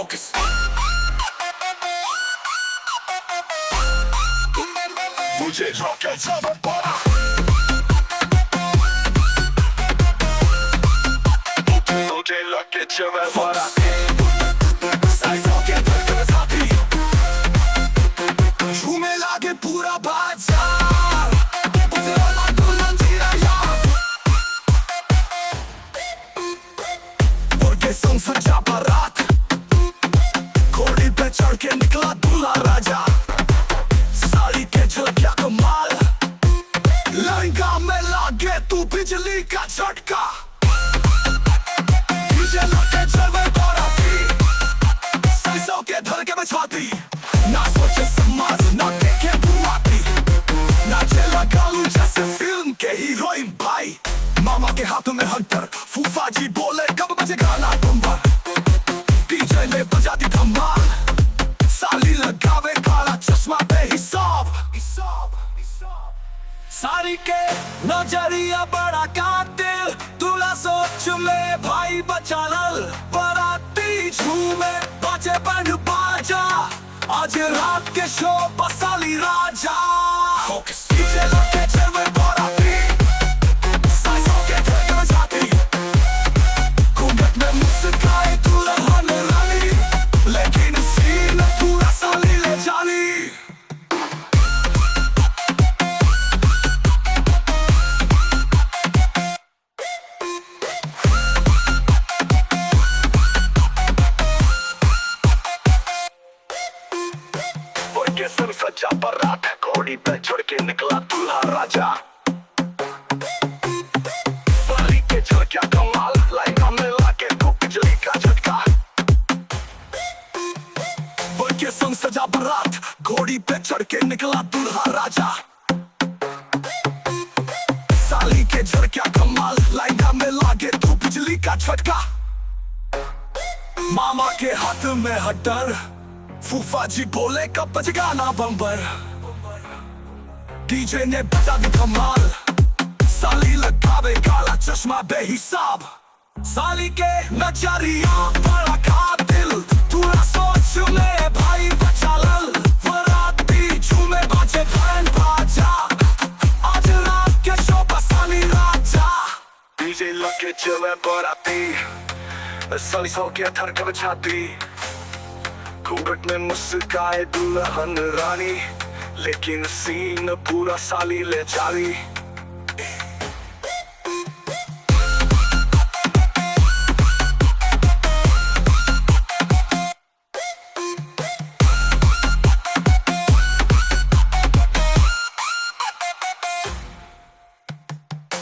Focus. मुझे rocket सब पड़ा मुझे रॉकेट सब पड़ा साइज रॉकेट धड़कन साथी झूमे लागे पूरा बाजार मुझे वाला दुल्हन जीरा यार मुर्गे संग सजा बारात घोड़ी पे चढ़ के निकला दूल्हा राजा साड़ी के झलकिया कमाल लहंगा में लागे तू बिजली का झटका डीजे लगे चलवे बाराती साइज़ों के धड़के में छाती ना सोचे समाज ना देखे बुआती नाचे लगा लूं जैसे फिल्म के हीरोइन भाई मामा के हाथों में हंटर फूफा जी बोले कब बजेगा ना बम्बर डीजे ने बजा दी धमाल साली लगावे काला चश्मा बेहिसाब सारी के नजरिया बड़ा कातिल दूल्हा सोच ले भाई बचा लल बाराती झूमे बाजे बैंड बाजा आज रात के शो बसाली राजा डीजे लगे चलवे बाराती साइज़ों के धड़कन में जाती घूंघट में मुस्काए दुल्हन रानी लेकिन सीन पूरा साली ले जानी मुर्गे संग सजा बारात घोड़ी पे चढ़ के निकला दूल्हा राजा साड़ी के झलकिया कमाल लहंगा में लागे तू बिजली का झटका मुर्गे संग सजा बारात घोड़ी पे चढ़ के निकला दूल्हा राजा साली के झलकिया कमाल लहंगा में लागे तू बिजली का झटका मामा के हाथ में हटर फूफा जी बोले कब बजेगा ना बम्बर डीजे ने बजा दी धमाल साली लगावे काला चश्मा बेहिसाब साली के नजरिया बड़ा कातिल दूल्हा सोच ले भाई बचा लल बाराती झूमे बाजे बैंड बाजा आज रात के शो बसाली राजा डीजे लगे चले बाराती साली सो के धड़कन में छाती घूंघट में मुस्काए दुल्हन रानी लेकिन सीन पूरा साली ले जारी